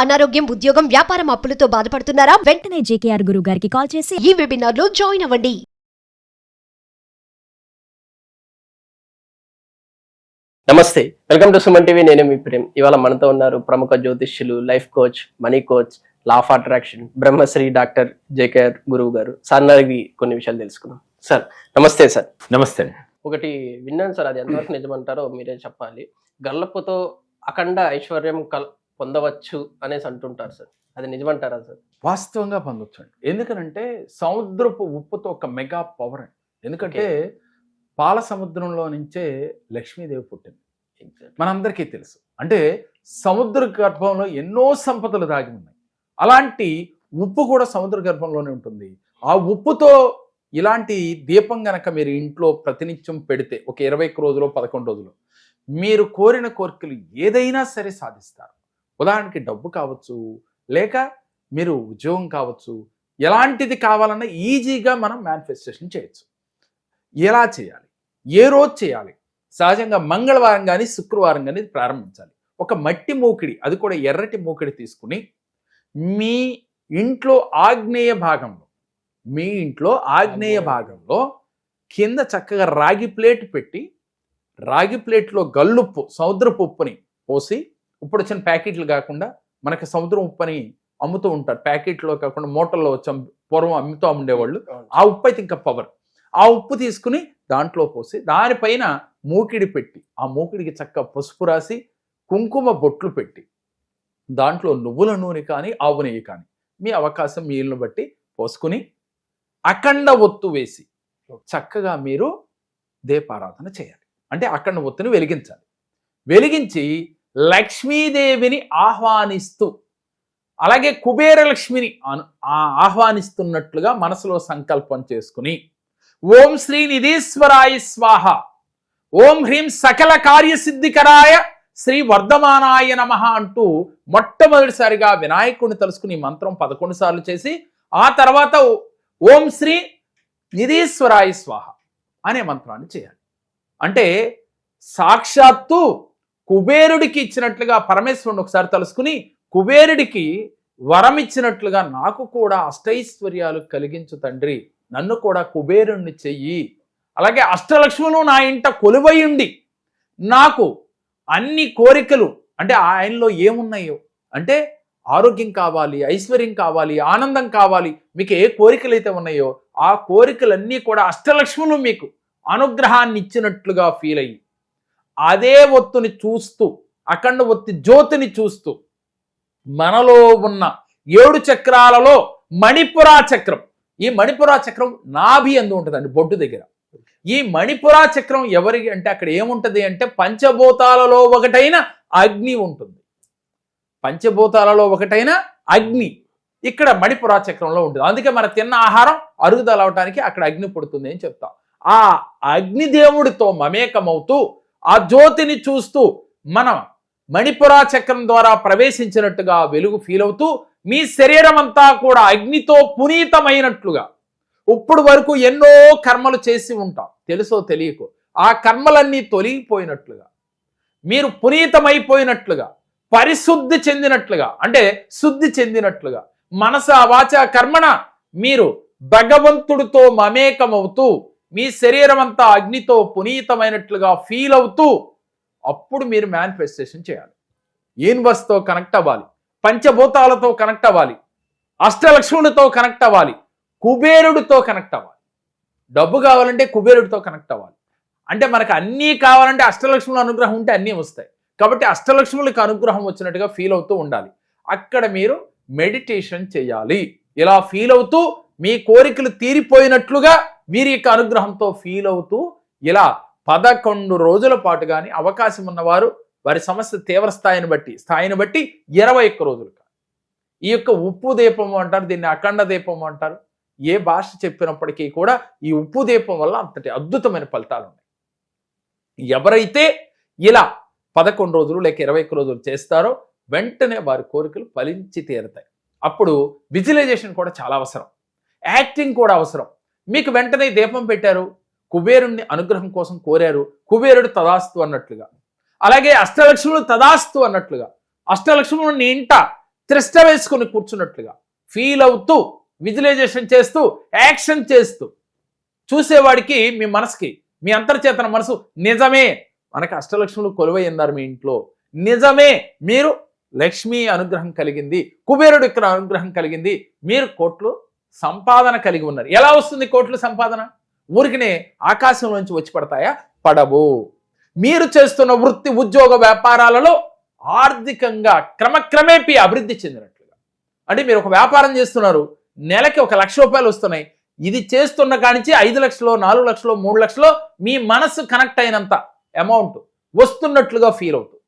అనారోగ్యం, ఉద్యోగం, వ్యాపారం అప్పులతో బాధపడుతున్నారా? వెంటనే జేకేఆర్ గురువు గారికి కాల్ చేసి ఈ వెబినార్ లో జాయిన్ అవ్వండి. నమస్తే, వెల్కమ్ టు సుమన్ టీవీ. నేను మీ ప్రేమ్. ఇవాళ మనతో ఉన్నారు ప్రముఖ జ్యోతిష్యులు, life coach, money coach, law of attraction, Brahmasri doctor JKR గురువు గారు. సార్ అడిగి కొన్ని విషయాలు తెలుసుకుందాం. సార్ నమస్తే. సార్ నమస్తే. ఒకటి విన్నాను సార్, అది ఎంతవరకు నిజమంటారో మీరే చెప్పాలి. గల్లప్పుతో అఖండ ఐశ్వర్యం పొందవచ్చు అనేసి అంటుంటారు సార్, అది నిజమంటారా సార్? వాస్తవంగా పొందొచ్చు అండి. ఎందుకనంటే సముద్రపు ఉప్పుతో ఒక మెగా పవర్ అండి. ఎందుకంటే పాల సముద్రంలో నుంచే లక్ష్మీదేవి పుట్టింది, మనందరికీ తెలుసు. అంటే సముద్ర గర్భంలో ఎన్నో సంపదలు దాగి ఉన్నాయి. అలాంటి ఉప్పు కూడా సముద్ర గర్భంలోనే ఉంటుంది. ఆ ఉప్పుతో ఇలాంటి దీపం గనక మీరు ఇంట్లో ప్రతినిత్యం పెడితే ఒక 21 రోజులు 11 రోజులు మీరు కోరిన కోరికలు ఏదైనా సరే సాధిస్తారు. ఉదాహరణకి డబ్బు కావచ్చు, లేక మీరు ఉద్యోగం కావచ్చు, ఎలాంటిది కావాలన్నా ఈజీగా మనం మేనిఫెస్టేషన్ చేయొచ్చు. ఎలా చేయాలి, ఏ రోజు చేయాలి? సహజంగా మంగళవారం కానీ శుక్రవారం కానీ ప్రారంభించాలి. ఒక మట్టి మూకిడి, అది కూడా ఎర్రటి మూకిడి తీసుకుని మీ ఇంట్లో ఆగ్నేయ భాగంలో కింద చక్కగా రాగి ప్లేట్ పెట్టి, రాగి ప్లేట్లో గల్లుప్పు, సముద్రపు ఉప్పుని పోసి, ఇప్పుడు వచ్చిన ప్యాకెట్లు కాకుండా మనకి సముద్రం ఉప్పని అమ్ముతూ ఉంటారు, ప్యాకెట్లో కాకుండా మూటల్లో వచ్చి పూర్వం అమ్ముతూ ఉండేవాళ్ళు. ఆ ఉప్పు అయితే ఇంకా పవర్. ఆ ఉప్పు తీసుకుని దాంట్లో పోసి దానిపైన మూకిడి పెట్టి, ఆ మూకిడికి చక్కగా పసుపు రాసి కుంకుమ బొట్లు పెట్టి, దాంట్లో నువ్వుల నూనె కానీ ఆవు నెయ్యి కానీ మీ అవకాశం మీ ఇల్లును బట్టి పోసుకుని అఖండ ఒత్తు వేసి చక్కగా మీరు దీపారాధన చేయాలి. అంటే అఖండ ఒత్తుని వెలిగించాలి. వెలిగించి లక్ష్మీదేవిని ఆహ్వానిస్తూ, అలాగే కుబేర లక్ష్మిని ఆహ్వానిస్తున్నట్లుగా మనసులో సంకల్పం చేసుకుని ఓం శ్రీ నిధీశ్వరాయ స్వాహ, ఓం హ్రీం సకల కార్యసిద్ధికరాయ శ్రీ వర్ధమానాయ నమః అంటూ మొట్టమొదటిసారిగా వినాయకుడిని తలుసుకుని మంత్రం 11 సార్లు చేసి, ఆ తర్వాత ఓం శ్రీ నిధీశ్వరాయ స్వాహ అనే మంత్రాన్ని చేయాలి. అంటే సాక్షాత్తు కుబేరుడికి ఇచ్చినట్లుగా పరమేశ్వరుని ఒకసారి తలుసుకుని, కుబేరుడికి వరం ఇచ్చినట్లుగా నాకు కూడా అష్టైశ్వర్యాలు కలిగించు తండ్రి, నన్ను కూడా కుబేరుణ్ణి చెయ్యి, అలాగే అష్టలక్ష్ములు నా ఇంట కొలువై ఉండి నాకు అన్ని కోరికలు, అంటే ఆయనలో ఏమున్నాయో, అంటే ఆరోగ్యం కావాలి, ఐశ్వర్యం కావాలి, ఆనందం కావాలి, మీకు ఏ కోరికలు అయితే ఉన్నాయో ఆ కోరికలన్నీ కూడా అష్టలక్ష్ములు మీకు అనుగ్రహాన్ని ఇచ్చినట్లుగా ఫీల్ అయ్యి, అదే ఒత్తుని చూస్తూ, అఖండ ఒత్తి జ్యోతిని చూస్తూ, మనలో ఉన్న 7 చక్రాలలో మణిపురా చక్రం, ఈ మణిపురా చక్రం నాభి అందు ఉంటుందండి, బొడ్డు దగ్గర. ఈ మణిపురా చక్రం ఎవరికి అంటే అక్కడ ఏముంటది అంటే పంచభూతాలలో ఒకటైన అగ్ని ఉంటుంది. పంచభూతాలలో ఒకటైన అగ్ని ఇక్కడ మణిపురా చక్రంలో ఉంటుంది. అందుకే మన తిన్న ఆహారం అరుగుదల అవటానికి అక్కడ అగ్ని పుడుతుంది అని చెప్తాం. ఆ అగ్నిదేవుడితో మమేకమవుతూ ఆ జ్యోతిని చూస్తూ మనం మణిపురా చక్రం ద్వారా ప్రవేశించినట్టుగా వెలుగు ఫీల్ అవుతూ మీ శరీరం అంతా కూడా అగ్నితో పునీతమైనట్లుగా, ఇప్పుడు వరకు ఎన్నో కర్మలు చేసి ఉంటాం, తెలుసో తెలియకో, ఆ కర్మలన్నీ తొలగిపోయినట్లుగా, మీరు పునీతమైపోయినట్లుగా, పరిశుద్ధి చెందినట్లుగా, అంటే శుద్ధి చెందినట్లుగా, మనస వాచ కర్మణ మీరు భగవంతుడితో మమేకమవుతూ మీ శరీరం అంతా అగ్నితో పునీతమైనట్లుగా ఫీల్ అవుతూ అప్పుడు మీరు మేనిఫెస్టేషన్ చేయాలి. యూనివర్స్తో కనెక్ట్ అవ్వాలి, పంచభూతాలతో కనెక్ట్ అవ్వాలి, అష్టలక్ష్ములతో కనెక్ట్ అవ్వాలి, కుబేరుడితో కనెక్ట్ అవ్వాలి. డబ్బు కావాలంటే కుబేరుడితో కనెక్ట్ అవ్వాలి. అంటే మనకు అన్నీ కావాలంటే అష్టలక్ష్ముల అనుగ్రహం ఉంటే అన్నీ వస్తాయి. కాబట్టి అష్టలక్ష్ములకు అనుగ్రహం వచ్చినట్టుగా ఫీల్ అవుతూ ఉండాలి. అక్కడ మీరు మెడిటేషన్ చేయాలి. ఇలా ఫీల్ అవుతూ మీ కోరికలు తీరిపోయినట్లుగా వీరి యొక్క అనుగ్రహంతో ఫీల్ అవుతూ ఇలా 11 రోజుల పాటు కానీ అవకాశం ఉన్నవారు వారి సమస్య తీవ్ర స్థాయిని బట్టి 21 రోజులు. ఈ యొక్క ఉప్పు దీపము అంటారు, దీన్ని అఖండ దీపము అంటారు. ఏ భాష చెప్పినప్పటికీ కూడా ఈ ఉప్పు దీపం వల్ల అంతటి అద్భుతమైన ఫలితాలు ఉన్నాయి. ఎవరైతే ఇలా 11 రోజులు లేక 21 రోజులు చేస్తారో వెంటనే వారి కోరికలు ఫలించి తీరుతాయి. అప్పుడు విజువలైజేషన్ కూడా చాలా అవసరం, యాక్టింగ్ కూడా అవసరం. మీకు వెంటనే దీపం పెట్టారు, కుబేరుణ్ణి అనుగ్రహం కోసం కోరారు, కుబేరుడు తదాస్తు అన్నట్లుగా, అలాగే అష్టలక్ష్ములు తదాస్తు అన్నట్లుగా, అష్టలక్ష్ములు నీ ఇంట త్రిష్ట వేసుకుని కూర్చున్నట్లుగా ఫీల్ అవుతూ విజువలైజేషన్ చేస్తూ యాక్షన్ చేస్తూ చూసేవాడికి మీ మనసుకి మీ అంతర్చేతన మనసు నిజమే మనకి అష్టలక్ష్ములు కొలువై ఉన్నారు మీ ఇంట్లో, నిజమే మీరు లక్ష్మీ అనుగ్రహం కలిగింది, కుబేరుడు ఇక్కడ అనుగ్రహం కలిగింది, మీరు కోట్లు సంపాదన కలిగి ఉన్నారు. ఎలా వస్తుంది కోట్లు సంపాదన? ఊరికినే ఆకాశంలోంచి వచ్చి పడతాయా? పడవు. మీరు చేస్తున్న వృత్తి ఉద్యోగ వ్యాపారాలలో ఆర్థికంగా క్రమక్రమేపీ అభివృద్ధి చెందినట్లుగా. అంటే మీరు ఒక వ్యాపారం చేస్తున్నారు, నెలకి 1 లక్ష రూపాయలు వస్తున్నాయి, ఇది చేస్తున్న కానించి 5 లక్షలు 4 లక్షలు 3 లక్షలు మీ మనసు కనెక్ట్ అయినంత అమౌంట్ వస్తున్నట్లుగా ఫీల్ అవుతుంది.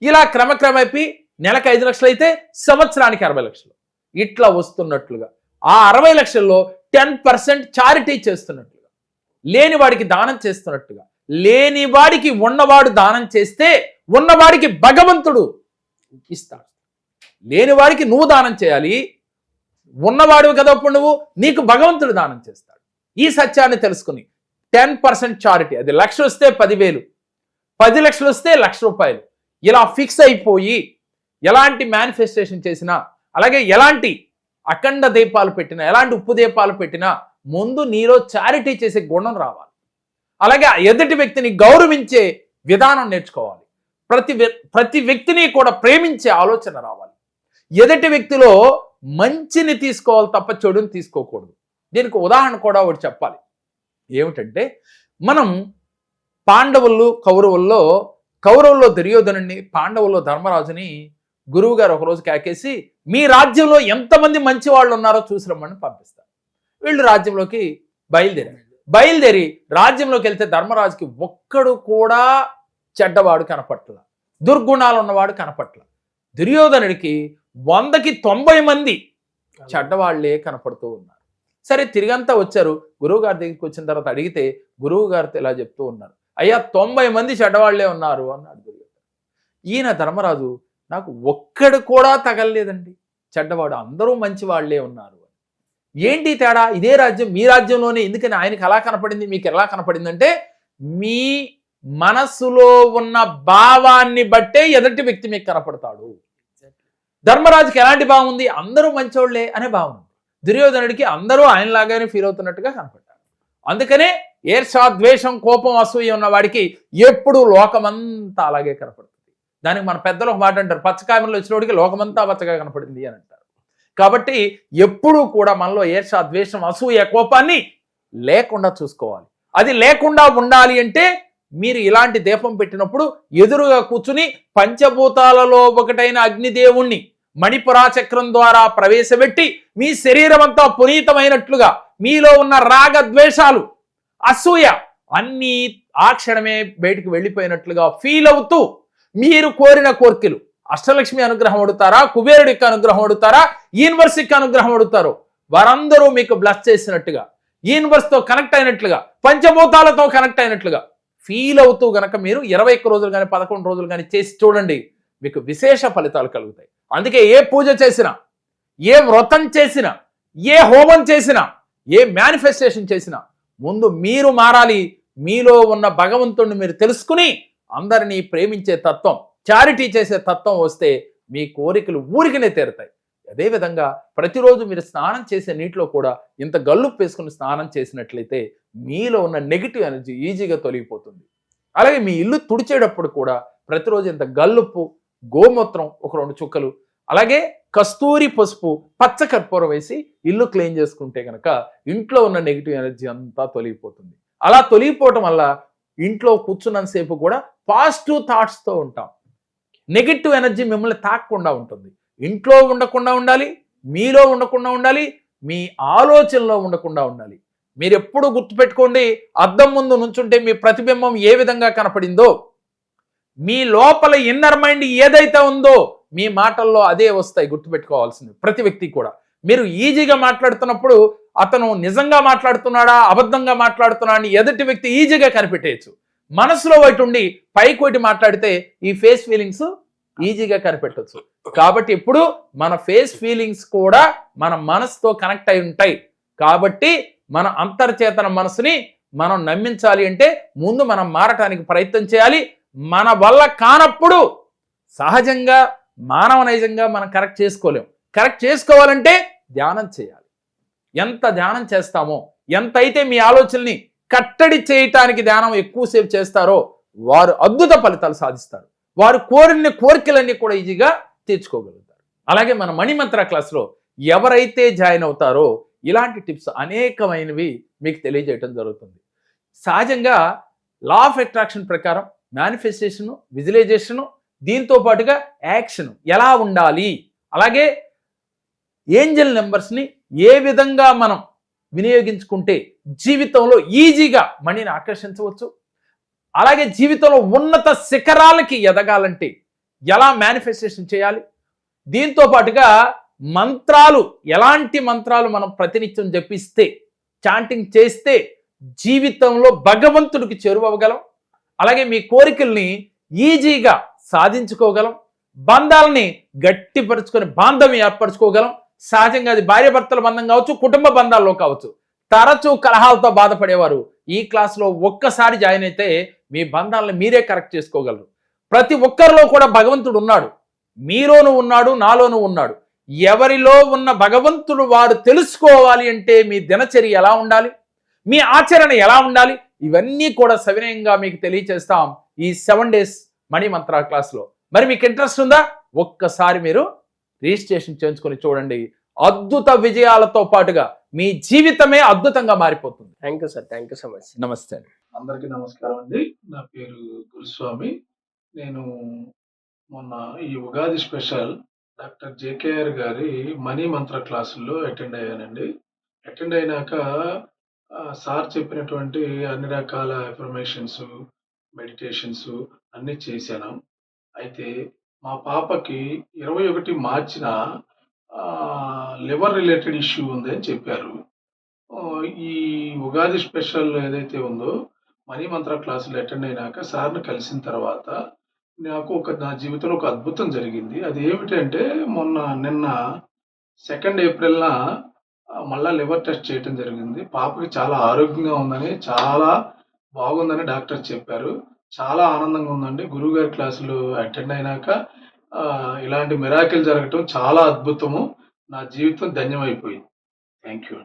ఇలా క్రమక్రమేపీ నెలకు 5 లక్షలు అయితే సంవత్సరానికి 60 లక్షలు ఇట్లా వస్తున్నట్లుగా, ఆ 60 లక్షల్లో 10% చారిటీ చేస్తున్నట్లుగా, లేని వాడికి దానం చేస్తున్నట్టుగా, లేని వాడికి ఉన్నవాడు దానం చేస్తే ఉన్నవాడికి భగవంతుడు ఇస్తాడు. లేని వాడికి నువ్వు దానం చేయాలి, ఉన్నవాడు కదా ఇప్పుడు నువ్వు, నీకు భగవంతుడు దానం చేస్తాడు. ఈ సత్యాన్ని తెలుసుకుని 10% చారిటీ, అది 1 లక్ష వస్తే 10,000, 10 లక్షలు వస్తే 1 లక్ష రూపాయలు, ఇలా ఫిక్స్ అయిపోయి ఎలాంటి మేనిఫెస్టేషన్ చేసినా, అలాగే ఎలాంటి అఖండ దీపాలు పెట్టినా, ఎలాంటి ఉప్పు దీపాలు పెట్టినా ముందు నీలో చారిటీ చేసే గుణం రావాలి. అలాగే ఎదుటి వ్యక్తిని గౌరవించే విధానం నేర్చుకోవాలి. ప్రతి వ్యక్తిని కూడా ప్రేమించే ఆలోచన రావాలి. ఎదుటి వ్యక్తిలో మంచిని తీసుకోవాలి తప్ప చెడుని తీసుకోకూడదు. దీనికి ఉదాహరణ కూడా ఒకటి చెప్పాలి. ఏమిటంటే, మనం పాండవులు కౌరవుల్లో దుర్యోధనుని, పాండవుల్లో ధర్మరాజుని గురువు గారు ఒకరోజు కేకేసి మీ రాజ్యంలో ఎంతమంది మంచి వాళ్ళు ఉన్నారో చూసి రమ్మని పంపిస్తారు. వీళ్ళు రాజ్యంలోకి బయలుదేరి రాజ్యంలోకి వెళ్తే ధర్మరాజుకి ఒక్కడు కూడా చెడ్డవాడు కనపట్ల, దుర్గుణాలు ఉన్నవాడు కనపట్ల. దుర్యోధనుడికి 100కి 90 మంది చెడ్డవాళ్లే కనపడుతూ ఉన్నారు. సరే, తిరిగంతా వచ్చారు. గురువు గారి దగ్గరికి వచ్చిన తర్వాత అడిగితే గురువు గారితో ఇలా చెప్తూ ఉన్నారు, అయ్యా 90 మంది చెడ్డవాళ్లే ఉన్నారు అన్నాడు దుర్యోధనుడు. ఈయన ధర్మరాజు, నాకు ఒక్కడు కూడా తగలలేదండి చెడ్డవాడు, అందరూ మంచి వాళ్లే ఉన్నారు. ఏంటి తేడా? ఇదే రాజ్యం, మీ రాజ్యంలోనే, ఎందుకని ఆయనకి అలా కనపడింది, మీకు ఎలా కనపడిందంటే మీ మనసులో ఉన్న భావాన్ని బట్టే ఎదుటి వ్యక్తి మీకు కనపడతాడు. ధర్మరాజుకి ఎలాంటి భావం ఉంది? అందరూ మంచోళ్లే అనే భావం. దుర్యోధనుడికి అందరూ ఆయనలాగానే ఫీల్ అవుతున్నట్టుగా కనపడ్డారు. అందుకనే ఈర్ష్య, ద్వేషం, కోపం, అసూయ ఉన్న వాడికి ఎప్పుడు లోకమంతా అలాగే కనపడుతుంది. దానికి మన పెద్దలు ఒక మాట అంటారు, పచ్చకాయమలో వచ్చినోడికి లోకమంతా పచ్చగా కనపడింది అని అంటారు. కాబట్టి ఎప్పుడూ కూడా మనలో ఈర్ష్య, ద్వేషం, అసూయ, కోపాన్ని లేకుండా చూసుకోవాలి. అది లేకుండా ఉండాలి అంటే మీరు ఇలాంటి దీపం పెట్టినప్పుడు ఎదురుగా కూర్చుని పంచభూతాలలో ఒకటైన అగ్నిదేవుణ్ణి మణిపురా చక్రం ద్వారా ప్రవేశపెట్టి మీ శరీరం అంతా పునీతమైనట్లుగా, మీలో ఉన్న రాగ ద్వేషాలు, అసూయ అన్నీ ఆ క్షణమే బయటికి వెళ్ళిపోయినట్లుగా ఫీల్ అవుతూ మీరు కోరిన కోరికలు, అష్టలక్ష్మి అనుగ్రహం అడుగుతారా, కుబేరుడికి అనుగ్రహం అడుగుతారా, యూనివర్స్కి అనుగ్రహం అడుగుతారో వారందరూ మీకు బ్లెస్ చేసినట్టుగా, యూనివర్స్తో కనెక్ట్ అయినట్లుగా, పంచభూతాలతో కనెక్ట్ అయినట్లుగా ఫీల్ అవుతూ గనక మీరు 21 రోజులు కానీ 11 రోజులు కానీ చేసి చూడండి, మీకు విశేష ఫలితాలు కలుగుతాయి. అందుకే ఏ పూజ చేసినా, ఏ వ్రతం చేసినా, ఏ హోమం చేసినా, ఏ మేనిఫెస్టేషన్ చేసినా ముందు మీరు మారాలి. మీలో ఉన్న భగవంతుడిని మీరు తెలుసుకుని అందరినీ ప్రేమించే తత్వం, చారిటీ చేసే తత్వం వస్తే మీ కోరికలు ఊరికనే తీరుతాయి. అదేవిధంగా ప్రతిరోజు మీరు స్నానం చేసే నీటిలో కూడా ఇంత గల్లుప్పు వేసుకుని స్నానం చేసినట్లయితే మీలో ఉన్న నెగిటివ్ ఎనర్జీ ఈజీగా తొలగిపోతుంది. అలాగే మీ ఇల్లు తుడిచేటప్పుడు కూడా ప్రతిరోజు ఇంత గల్లుప్పు, గోమూత్రం ఒక 2 చుక్కలు, అలాగే కస్తూరి పసుపు, పచ్చ కర్పూరం వేసి ఇల్లు క్లీన్ చేసుకుంటే కనుక ఇంట్లో ఉన్న నెగిటివ్ ఎనర్జీ అంతా తొలగిపోతుంది. అలా తొలగిపోవటం వల్ల ఇంట్లో కూర్చున్నంతసేపు కూడా పాజిటివ్ థాట్స్తో ఉంటాం. నెగిటివ్ ఎనర్జీ మిమ్మల్ని తాకకుండా ఉంటుంది. ఇంట్లో ఉండకుండా ఉండాలి, మీలో ఉండకుండా ఉండాలి, మీ ఆలోచనలో ఉండకుండా ఉండాలి. మీరు ఎప్పుడు గుర్తుపెట్టుకోండి, అద్దం ముందు నుంచుంటే మీ ప్రతిబింబం ఏ విధంగా కనపడిందో, మీ లోపల ఇన్నర్ మైండ్ ఏదైతే ఉందో మీ మాటల్లో అదే వస్తాయి. గుర్తుపెట్టుకోవాల్సింది ప్రతి వ్యక్తి కూడా. మీరు ఈజీగా మాట్లాడుతున్నప్పుడు అతను నిజంగా మాట్లాడుతున్నాడా, అబద్ధంగా మాట్లాడుతున్నాడా అని ఎదుటి వ్యక్తి ఈజీగా కనిపెట్టేయచ్చు. మనసులో ఒకటి ఉండి పైకి ఒకటి మాట్లాడితే ఈ ఫేస్ ఫీలింగ్స్ ఈజీగా కనిపెట్టవచ్చు. కాబట్టి ఇప్పుడు మన ఫేస్ ఫీలింగ్స్ కూడా మన మనసుతో కనెక్ట్ అయి ఉంటాయి. కాబట్టి మన అంతర్చేతన మనసుని మనం నమ్మించాలి అంటే ముందు మనం మారటానికి ప్రయత్నం చేయాలి. మన వల్ల కానప్పుడు సహజంగా మానవ నైజంగా మనం కరెక్ట్ చేసుకోలేం. కరెక్ట్ చేసుకోవాలంటే ధ్యానం చేయాలి. ఎంత ధ్యానం చేస్తామో, ఎంత అయితే మీ ఆలోచనల్ని కట్టడి చేయటానికి ధ్యానం ఎక్కువసేపు చేస్తారో వారు అద్భుత ఫలితాలు సాధిస్తారు. వారు కోరిన కోరికలన్నీ కూడా ఈజీగా తీర్చుకోగలుగుతారు. అలాగే మన మణిమంత్ర క్లాస్లో ఎవరైతే జాయిన్ అవుతారో ఇలాంటి టిప్స్ అనేకమైనవి మీకు తెలియజేయటం జరుగుతుంది. సహజంగా లా ఆఫ్ అట్రాక్షన్ ప్రకారం మేనిఫెస్టేషను, విజువలైజేషను, దీంతో పాటుగా యాక్షన్ ఎలా ఉండాలి, అలాగే ఏంజల్ నెంబర్స్ని ఏ విధంగా మనం వినియోగించుకుంటే జీవితంలో ఈజీగా మనీని ఆకర్షించవచ్చు, అలాగే జీవితంలో ఉన్నత శిఖరాలకి ఎదగాలంటే ఎలా మేనిఫెస్టేషన్ చేయాలి, దీంతో పాటుగా మంత్రాలు, ఎలాంటి మంత్రాలు మనం ప్రతినిత్యం జపిస్తే, చాంటింగ్ చేస్తే జీవితంలో భగవంతుడికి చేరువవ్వగలం, అలాగే మీ కోరికల్ని ఈజీగా సాధించుకోగలం, బంధాలని గట్టిపరుచుకొని బాంధవ్యం ఏర్పరచుకోగలం. సహజంగా అది భార్యాభర్తల బంధం కావచ్చు, కుటుంబ బంధాల్లో కావచ్చు. తరచూ కలహాలతో బాధపడేవారు ఈ క్లాస్లో ఒక్కసారి జాయిన్ అయితే మీ బంధాలను మీరే కరెక్ట్ చేసుకోగలరు. ప్రతి ఒక్కరిలో కూడా భగవంతుడు ఉన్నాడు. మీలోనూ ఉన్నాడు, నాలోనూ ఉన్నాడు. ఎవరిలో ఉన్న భగవంతుడు వారు తెలుసుకోవాలి అంటే మీ దినచర్య ఎలా ఉండాలి, మీ ఆచరణ ఎలా ఉండాలి, ఇవన్నీ కూడా సవినయంగా మీకు తెలియచేస్తాం ఈ 7 days మనీ మంత్ర క్లాస్లో. మరి మీకు ఇంట్రెస్ట్ ఉందా? ఒక్కసారి మీరు రిజిస్ట్రేషన్ చేయించుకొని చూడండి. అద్భుత విజయాలతో పాటుగా మీ జీవితమే అద్భుతంగా మారిపోతుంది. Thank you sir, thank you so much. నమస్తే అండి. అందరికీ నమస్కారం అండి. నా పేరు గురుస్వామి. నేను మొన్న ఈ ఉగాది స్పెషల్ డాక్టర్ జేకేఆర్ గారి మనీ మంత్ర క్లాసుల్లో అటెండ్ అయ్యానండి. అటెండ్ అయినాక సార్ చెప్పినటువంటి అన్ని రకాల ఎఫర్మేషన్స్, మెడిటేషన్స్ అన్నీ చేశాను. అయితే మా పాపకి 21 మార్చిన లివర్ రిలేటెడ్ ఇష్యూ ఉంది అని చెప్పారు. ఈ ఉగాది స్పెషల్ ఏదైతే ఉందో మనీ మంత్ర క్లాసులు అటెండ్ అయినాక సార్ని కలిసిన తర్వాత నాకు నా జీవితంలో ఒక అద్భుతం జరిగింది. అది ఏమిటంటే నిన్న 2 ఏప్రిల్న మళ్ళా లివర్ టెస్ట్ చేయటం జరిగింది. పాపకి చాలా ఆరోగ్యంగా ఉందని, చాలా బాగుందని డాక్టర్ చెప్పారు. చాలా ఆనందంగా ఉందండి. గురువుగారి క్లాసులు అటెండ్ అయినాక ఇలాంటి మిరాకిల్ జరగటం చాలా అద్భుతము. నా జీవితం ధన్యమైపోయింది. Thank you.